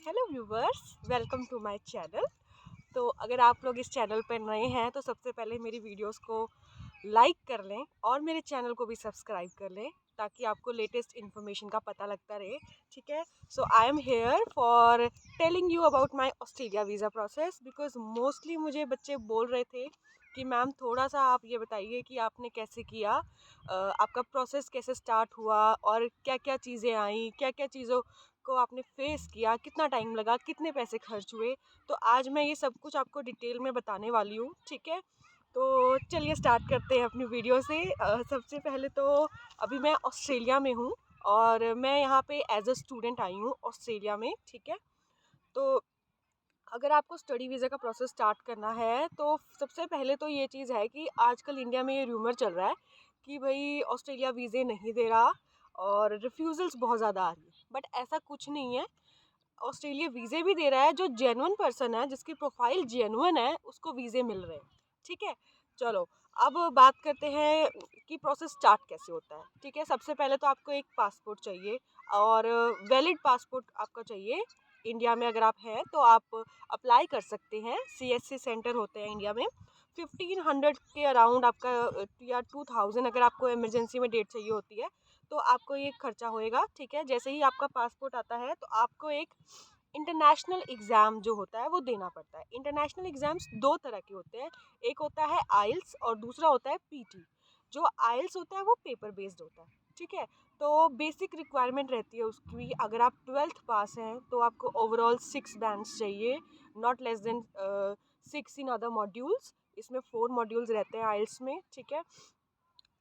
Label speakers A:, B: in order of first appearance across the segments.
A: Hello viewers, welcome to my channel. तो अगर आप लोग इस चैनल पर नए हैं तो सबसे पहले मेरी वीडियोस को लाइक कर लें और मेरे चैनल को भी सब्सक्राइब कर लें ताकि आपको लेटेस्ट इन्फॉर्मेशन का पता लगता रहे। ठीक है, so I am here for telling you about my Australia visa process because mostly मुझे बच्चे बोल रहे थे कि मैम थोड़ा सा आप ये बताइए कि आपने कैसे किया, आपका प्रोसेस कैसे स्टार्ट हुआ और क्या क्या चीज़ें आई, क्या क्या चीज़ों को आपने फेस किया, कितना टाइम लगा, कितने पैसे खर्च हुए। तो आज मैं ये सब कुछ आपको डिटेल में बताने वाली हूँ। ठीक है, तो चलिए स्टार्ट करते हैं अपनी वीडियो से। सबसे पहले तो अभी मैं ऑस्ट्रेलिया में हूँ और मैं यहाँ पे एज अ स्टूडेंट आई हूँ ऑस्ट्रेलिया में। ठीक है, तो अगर आपको स्टडी वीज़ा का प्रोसेस स्टार्ट करना है तो सबसे पहले तो ये चीज़ है कि आजकल इंडिया में ये र्यूमर चल रहा है कि भाई ऑस्ट्रेलिया वीज़े नहीं दे रहा और रिफ्यूज़ल्स बहुत ज़्यादा आ रही है, बट ऐसा कुछ नहीं है। ऑस्ट्रेलिया वीज़े भी दे रहा है, जो जेन्युइन पर्सन है, जिसकी प्रोफाइल जेन्युइन है, उसको वीज़े मिल रहे हैं। ठीक है, चलो अब बात करते हैं कि प्रोसेस स्टार्ट कैसे होता है। ठीक है, सबसे पहले तो आपको एक पासपोर्ट चाहिए और वैलिड पासपोर्ट आपका चाहिए। इंडिया में अगर आप हैं तो आप अप्लाई कर सकते हैं, CSC सेंटर होते हैं इंडिया में। 1500 के अराउंड आपका या 2000 अगर आपको इमरजेंसी में डेट चाहिए होती है तो आपको ये खर्चा होएगा। ठीक है, जैसे ही आपका पासपोर्ट आता है तो आपको एक इंटरनेशनल एग्ज़ाम जो होता है वो देना पड़ता है। इंटरनेशनल एग्ज़ाम्स दो तरह के होते हैं, एक होता है आइल्स और दूसरा होता है पीटी। जो आइल्स होता है वो पेपर बेस्ड होता है। ठीक है, तो बेसिक रिक्वायरमेंट रहती है उसकी, अगर आप 12th पास हैं तो आपको ओवरऑल 6 बैंड्स चाहिए, not less than 6 in other modules. इसमें 4 मॉड्यूल्स रहते हैं आइल्स में। ठीक है,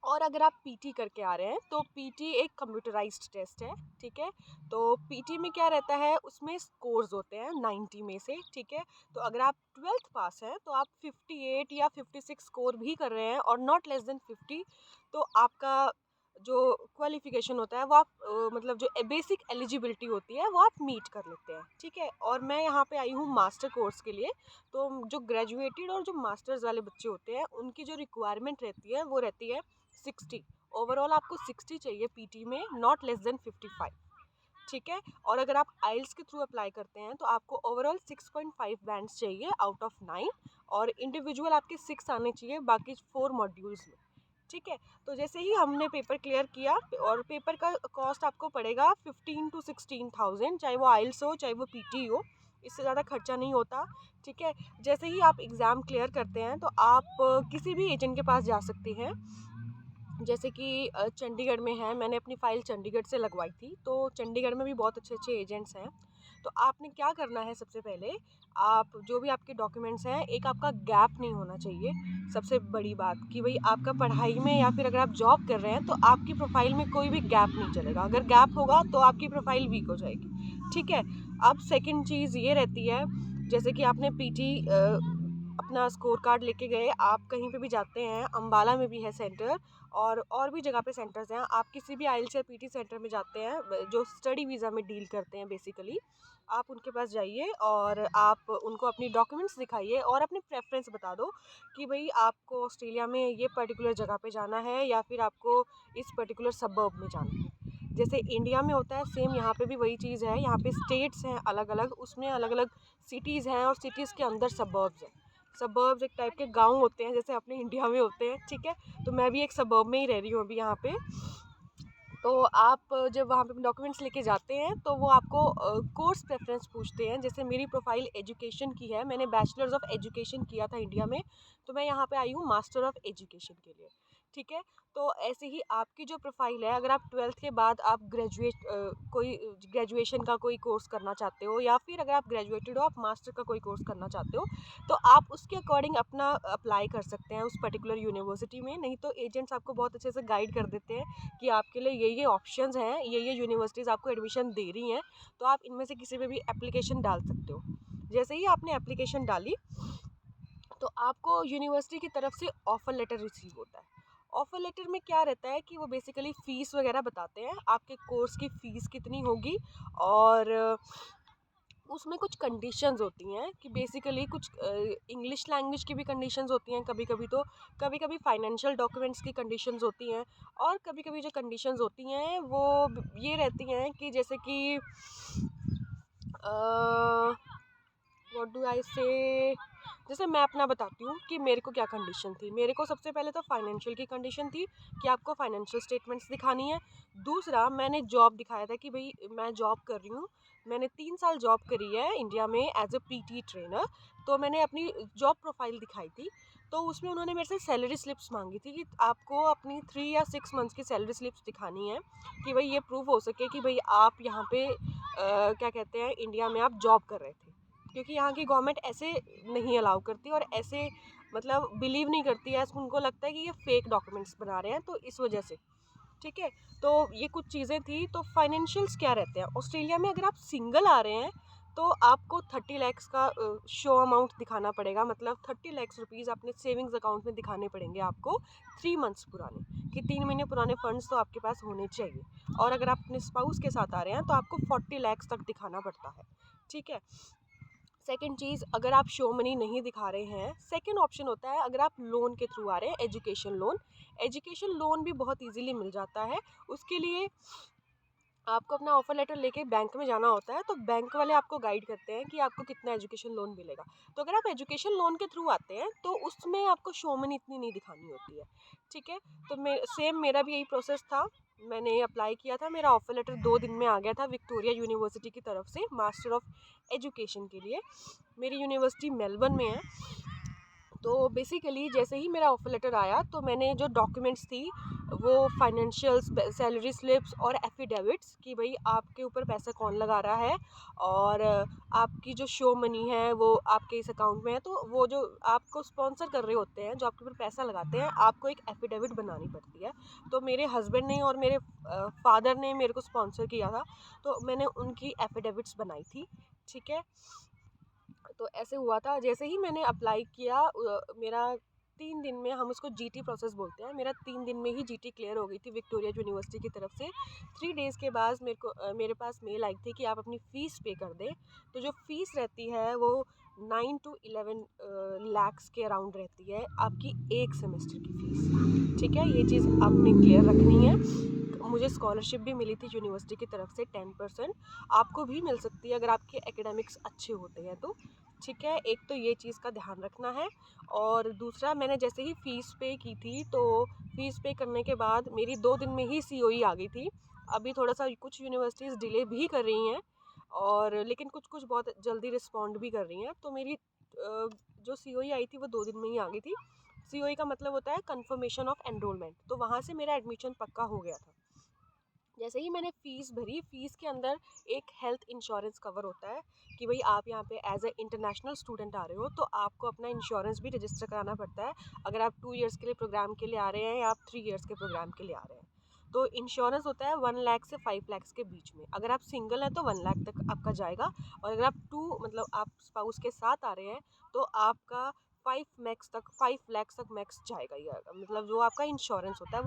A: और अगर आप पीटी करके आ रहे हैं तो पीटी एक कंप्यूटराइज्ड टेस्ट है। ठीक है, तो पीटी में क्या रहता है, उसमें स्कोर्स होते हैं 90 में से। ठीक है, तो अगर आप 12th पास हैं तो आप 58 या 56 स्कोर भी कर रहे हैं और नॉट लेस देन 50, तो आपका जो क्वालिफिकेशन होता है वो आप मतलब जो बेसिक एलिजिबिलिटी होती है वो आप मीट कर लेते हैं। ठीक है, और मैं यहाँ पे आई हूँ मास्टर कोर्स के लिए। तो जो ग्रेजुएटेड और जो मास्टर्स वाले बच्चे होते हैं उनकी जो रिक्वायरमेंट रहती है वो रहती है 60। ओवरऑल आपको 60 चाहिए पीटी में, नॉट लेस देन 55। ठीक है, और अगर आप आइल्स के थ्रू अप्लाई करते हैं तो आपको ओवरऑल 6.5 बैंड्स चाहिए आउट ऑफ 9 और इंडिविजुअल आपके 6 आने चाहिए बाकी 4 मॉड्यूल्स में। ठीक है, तो जैसे ही हमने पेपर क्लियर किया और पेपर का कॉस्ट आपको पड़ेगा 15 to 16,000, चाहे वो आइल्स हो चाहे वो पीटी हो, इससे ज़्यादा खर्चा नहीं होता। ठीक है, जैसे ही आप एग्ज़ाम क्लियर करते हैं तो आप किसी भी एजेंट के पास जा सकते हैं। जैसे कि चंडीगढ़ में है, मैंने अपनी फ़ाइल चंडीगढ़ से लगवाई थी, तो चंडीगढ़ में भी बहुत अच्छे अच्छे एजेंट्स हैं। तो आपने क्या करना है, सबसे पहले आप जो भी आपके डॉक्यूमेंट्स हैं, एक आपका गैप नहीं होना चाहिए। सबसे बड़ी बात कि भाई आपका पढ़ाई में या फिर अगर आप जॉब कर रहे हैं तो आपकी प्रोफाइल में कोई भी गैप नहीं चलेगा। अगर गैप होगा तो आपकी प्रोफाइल वीक हो जाएगी। ठीक है, अब सेकंड चीज़ ये रहती है, जैसे कि आपने पीटी अपना स्कोर कार्ड लेके गए, आप कहीं पे भी जाते हैं, अम्बाला में भी है सेंटर और भी जगह पे सेंटर्स हैं। आप किसी भी आइल्स या पीटी सेंटर में जाते हैं जो स्टडी वीज़ा में डील करते हैं बेसिकली, आप उनके पास जाइए और आप उनको अपनी डॉक्यूमेंट्स दिखाइए और अपनी प्रेफरेंस बता दो कि भाई आपको ऑस्ट्रेलिया में ये पर्टिकुलर जगह पे जाना है या फिर आपको इस पर्टिकुलर सबर्ब में जाना है। जैसे इंडिया में होता है सेम यहाँ पे भी वही चीज़ है। यहाँ पे स्टेट्स हैं अलग अलग, उसमें अलग अलग सिटीज़ हैं और सिटीज़ के अंदर सबर्ब्स हैं। सबर्ब्स एक टाइप के गांव होते हैं जैसे अपने इंडिया में होते हैं। ठीक है, तो मैं भी एक सबर्ब में ही रह रही हूँ अभी यहाँ पे। तो आप जब वहाँ पे डॉक्यूमेंट्स लेके जाते हैं तो वो आपको कोर्स प्रेफरेंस पूछते हैं। जैसे मेरी प्रोफाइल एजुकेशन की है, मैंने बैचलर्स ऑफ एजुकेशन किया था इंडिया में, तो मैं यहाँ पे आई हूँ मास्टर ऑफ एजुकेशन के लिए। ठीक है, तो ऐसे ही आपकी जो प्रोफाइल है, अगर आप 12th के बाद आप कोई ग्रेजुएशन का कोई कोर्स करना चाहते हो या फिर अगर आप ग्रेजुएटेड हो आप मास्टर का कोई कोर्स करना चाहते हो तो आप उसके अकॉर्डिंग अपना अप्लाई कर सकते हैं उस पर्टिकुलर यूनिवर्सिटी में। नहीं तो एजेंट्स आपको बहुत अच्छे से गाइड कर देते हैं कि आपके लिए ये ऑप्शंस हैं, ये यूनिवर्सिटीज़ आपको एडमिशन दे रही हैं, तो आप इनमें से किसी पे भी एप्लीकेशन डाल सकते हो। जैसे ही आपने एप्लीकेशन डाली तो आपको यूनिवर्सिटी की तरफ से ऑफ़र लेटर रिसीव होता है। ऑफ़र लेटर में क्या रहता है कि वो बेसिकली फ़ीस वगैरह बताते हैं, आपके कोर्स की फ़ीस कितनी होगी और उसमें कुछ कंडीशंस होती हैं कि बेसिकली कुछ इंग्लिश लैंग्वेज की भी कंडीशंस होती हैं कभी कभी, तो कभी कभी फाइनेंशियल डॉक्यूमेंट्स की कंडीशंस होती हैं और कभी कभी जो कंडीशंस होती हैं वो ये रहती हैं कि जैसे कि व्हाट डू आई से, जैसे मैं अपना बताती हूँ कि मेरे को क्या कंडीशन थी। मेरे को सबसे पहले तो फाइनेंशियल की कंडीशन थी कि आपको फाइनेंशियल स्टेटमेंट्स दिखानी है। दूसरा, मैंने जॉब दिखाया था कि भाई मैं जॉब कर रही हूँ। मैंने 3 साल जॉब करी है इंडिया में एज अ पीटी ट्रेनर। तो मैंने अपनी जॉब प्रोफाइल दिखाई थी। तो उसमें उन्होंने मेरे से सैलरी स्लिप्स मांगी थी कि आपको अपनी 3 या 6 मंथ्स की सैलरी स्लिप्स दिखानी है कि भाई ये प्रूव हो सके कि भाई आप यहाँ पे क्या कहते हैं, इंडिया में आप जॉब कर रहे थे। क्योंकि यहाँ की गवर्नमेंट ऐसे नहीं अलाउ करती और ऐसे मतलब बिलीव नहीं करती है, उनको लगता है कि ये फेक डॉक्यूमेंट्स बना रहे हैं, तो इस वजह से। ठीक है, तो ये कुछ चीज़ें थी। तो फाइनेंशियल्स क्या रहते हैं ऑस्ट्रेलिया में, अगर आप सिंगल आ रहे हैं तो आपको 30 लैक्स का शो अमाउंट दिखाना पड़ेगा। मतलब 30 लैक्स रुपीज़ अपने सेविंग्स अकाउंट में दिखाने पड़ेंगे आपको 3 मंथ्स पुराने, कि 3 महीने पुराने फंड्स तो आपके पास होने चाहिए। और अगर आप अपने स्पाउस के साथ आ रहे हैं तो आपको 40 लैक्स तक दिखाना पड़ता है। ठीक है। सेकंड चीज़, अगर आप शो मनी नहीं दिखा रहे हैं, सेकंड ऑप्शन होता है अगर आप लोन के थ्रू आ रहे हैं, एजुकेशन लोन। एजुकेशन लोन भी बहुत इजीली मिल जाता है। उसके लिए आपको अपना ऑफर लेटर लेके बैंक में जाना होता है। तो बैंक वाले आपको गाइड करते हैं कि आपको कितना एजुकेशन लोन मिलेगा। तो अगर आप एजुकेशन लोन के थ्रू आते हैं तो उसमें आपको शो मनी इतनी नहीं दिखानी होती है। ठीक है, तो सेम मेरा भी यही प्रोसेस था। मैंने अप्लाई किया था, मेरा ऑफर लेटर 2 दिन में आ गया था विक्टोरिया यूनिवर्सिटी की तरफ से मास्टर ऑफ एजुकेशन के लिए। मेरी यूनिवर्सिटी मेलबर्न में है। तो बेसिकली जैसे ही मेरा ऑफर लेटर आया तो मैंने जो डॉक्यूमेंट्स थी वो फाइनेंशियल्स, सैलरी स्लिप्स और एफिडेविट्स कि भाई आपके ऊपर पैसा कौन लगा रहा है और आपकी जो शो मनी है वो आपके इस अकाउंट में है। तो वो जो आपको स्पॉन्सर कर रहे होते हैं, जो आपके ऊपर पैसा लगाते हैं, आपको एक एफिडेविट बनानी पड़ती है। तो मेरे हस्बैंड ने और मेरे फादर ने मेरे को स्पॉन्सर किया था, तो मैंने उनकी एफिडेविट्स बनाई थी। ठीक है, तो ऐसे हुआ था। जैसे ही मैंने अप्लाई किया मेरा 3 दिन में, हम उसको जीटी प्रोसेस बोलते हैं, मेरा 3 दिन में ही जीटी क्लियर हो गई थी विक्टोरिया यूनिवर्सिटी की तरफ से। 3 डेज़ के बाद मेरे पास मेल आई थी कि आप अपनी फ़ीस पे कर दें। तो जो फ़ीस रहती है वो 9 to 11 लैक्स के अराउंड रहती है आपकी एक सेमेस्टर की फ़ीस। ठीक है, ये चीज़ आपने क्लियर रखनी है। मुझे स्कॉलरशिप भी मिली थी यूनिवर्सिटी की तरफ से 10%। आपको भी मिल सकती है अगर आपके एकेडमिक्स अच्छे होते हैं तो। ठीक है, एक तो ये चीज़ का ध्यान रखना है। और दूसरा, मैंने जैसे ही फ़ीस पे की थी तो फ़ीस पे करने के बाद मेरी 2 दिन में ही सीओई आ गई थी। अभी थोड़ा सा कुछ यूनिवर्सिटीज़ डिले भी कर रही हैं और लेकिन कुछ कुछ बहुत जल्दी रिस्पॉन्ड भी कर रही हैं। तो मेरी जो सीओई आई थी वो 2 दिन में ही आ गई थी। सीओई का मतलब होता है कन्फर्मेशन ऑफ एनरोलमेंट। तो वहाँ से मेरा एडमिशन पक्का हो गया था। जैसे ही मैंने फ़ीस भरी, फ़ीस के अंदर एक हेल्थ इंश्योरेंस कवर होता है कि भाई आप यहाँ पे एज ए इंटरनेशनल स्टूडेंट आ रहे हो तो आपको अपना इंश्योरेंस भी रजिस्टर कराना पड़ता है। अगर आप 2 ईयर्स के लिए प्रोग्राम के लिए आ रहे हैं या आप 3 ईयर्स के प्रोग्राम के लिए आ रहे हैं, तो इंश्योरेंस होता है 1 लाख से 5 लाख के बीच में। अगर आप सिंगल हैं तो 1 लाख तक आपका जाएगा, और अगर आप मतलब आप स्पाउस के साथ आ रहे हैं तो आपका 5 लाख तक मैक्स जाएगा। ये मतलब जो आपका इंश्योरेंस होता है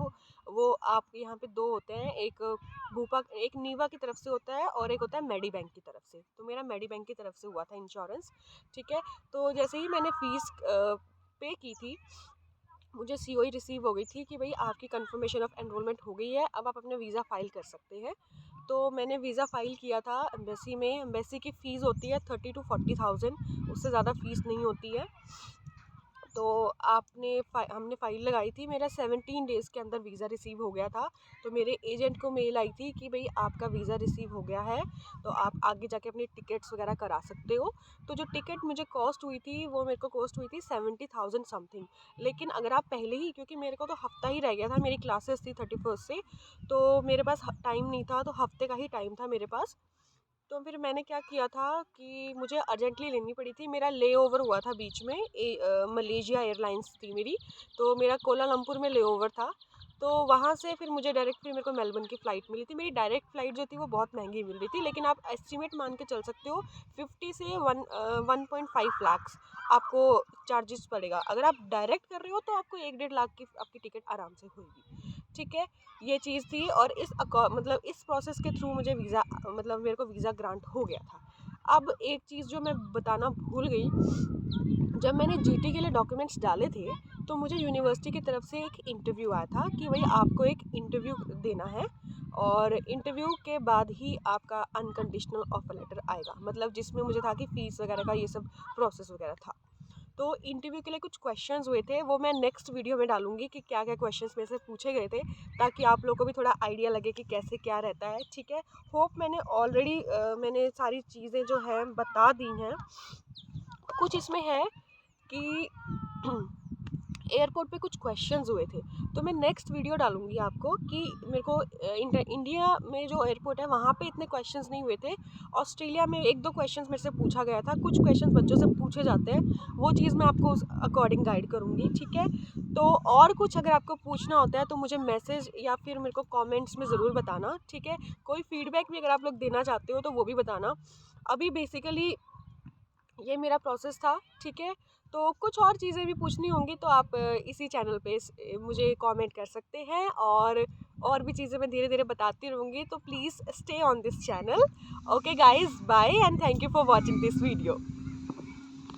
A: वो आपके यहाँ पे 2 होते हैं, एक नीवा की तरफ से होता है और एक होता है मेडी बैंक की तरफ से। तो मेरा मेडी बैंक की तरफ से हुआ था इंश्योरेंस। ठीक है, तो जैसे ही मैंने फ़ीस पे की थी, मुझे सीओई रिसीव हो गई थी कि भाई आपकी कंफर्मेशन ऑफ एनरोलमेंट हो गई है, अब आप अपना वीज़ा फ़ाइल कर सकते हैं। तो मैंने वीज़ा फ़ाइल किया था एम्बेसी में। एम्बेसी की फ़ीस होती है 30 to 40,000, उससे ज़्यादा फ़ीस नहीं होती है। तो हमने फ़ाइल लगाई थी, मेरा 17 डेज़ के अंदर वीज़ा रिसीव हो गया था। तो मेरे एजेंट को मेल आई थी कि भाई आपका वीज़ा रिसीव हो गया है, तो आप आगे जाके अपनी टिकट्स वगैरह करा सकते हो। तो जो टिकट मुझे कॉस्ट हुई थी वो मेरे को कॉस्ट हुई थी 70,000 समथिंग। लेकिन अगर आप पहले ही, क्योंकि मेरे को तो हफ़्ता ही रह गया था, मेरी क्लासेस थी 31 से, तो मेरे पास टाइम नहीं था, तो हफ़्ते का ही टाइम था मेरे पास। तो फिर मैंने क्या किया था कि मुझे अर्जेंटली लेनी पड़ी थी। मेरा ले ओवर हुआ था बीच में, मलेशिया एयरलाइंस थी मेरी, तो मेरा कोलालमपुर में ले ओवर था। तो वहाँ से फिर मुझे डायरेक्ट, फिर मेरे को मेलबर्न की फ़्लाइट मिली थी। मेरी डायरेक्ट फ़्लाइट जो थी वो बहुत महंगी मिल रही थी, लेकिन आप एस्टिमेट मान के चल सकते हो 50 से 1.5 लाख आपको चार्जेस पड़ेगा। अगर आप डायरेक्ट कर रहे हो तो आपको 1-1.5 लाख की आपकी टिकट आराम से होगी। ठीक है, ये चीज़ थी। और मतलब इस प्रोसेस के थ्रू मुझे वीज़ा, मतलब मेरे को वीज़ा ग्रांट हो गया था। अब एक चीज़ जो मैं बताना भूल गई, जब मैंने जीटी के लिए डॉक्यूमेंट्स डाले थे तो मुझे यूनिवर्सिटी की तरफ से एक इंटरव्यू आया था कि भाई आपको एक इंटरव्यू देना है और इंटरव्यू के बाद ही आपका अनकंडीशनल ऑफर लेटर आएगा, मतलब जिसमें मुझे था कि फ़ीस वगैरह का ये सब प्रोसेस वगैरह था। तो इंटरव्यू के लिए कुछ क्वेश्चंस हुए थे, वो मैं नेक्स्ट वीडियो में डालूंगी कि क्या क्या क्वेश्चंस मेरे से पूछे गए थे, ताकि आप लोगों को भी थोड़ा आइडिया लगे कि कैसे क्या रहता है। ठीक है, होप मैंने ऑलरेडी मैंने सारी चीज़ें जो हैं बता दी हैं। कुछ इसमें है कि एयरपोर्ट पे कुछ क्वेश्चंस हुए थे, तो मैं नेक्स्ट वीडियो डालूंगी आपको कि मेरे को इंडिया में जो एयरपोर्ट है वहाँ पे इतने क्वेश्चंस नहीं हुए थे। ऑस्ट्रेलिया में एक दो क्वेश्चंस मेरे से पूछा गया था, कुछ क्वेश्चंस बच्चों से पूछे जाते हैं, वो चीज़ मैं आपको उस अकॉर्डिंग गाइड करूँगी। ठीक है, तो और कुछ अगर आपको पूछना होता है तो मुझे मैसेज या फिर मेरे को कॉमेंट्स में ज़रूर बताना। ठीक है, कोई फीडबैक भी अगर आप लोग देना चाहते हो तो वो भी बताना। अभी बेसिकली ये मेरा प्रोसेस था। ठीक है, तो कुछ और चीज़ें भी पूछनी होंगी तो आप इसी चैनल पे मुझे कमेंट कर सकते हैं, और भी चीज़ें मैं धीरे धीरे बताती रहूँगी, तो please stay on this channel. Okay guys, bye and thank you for watching this video.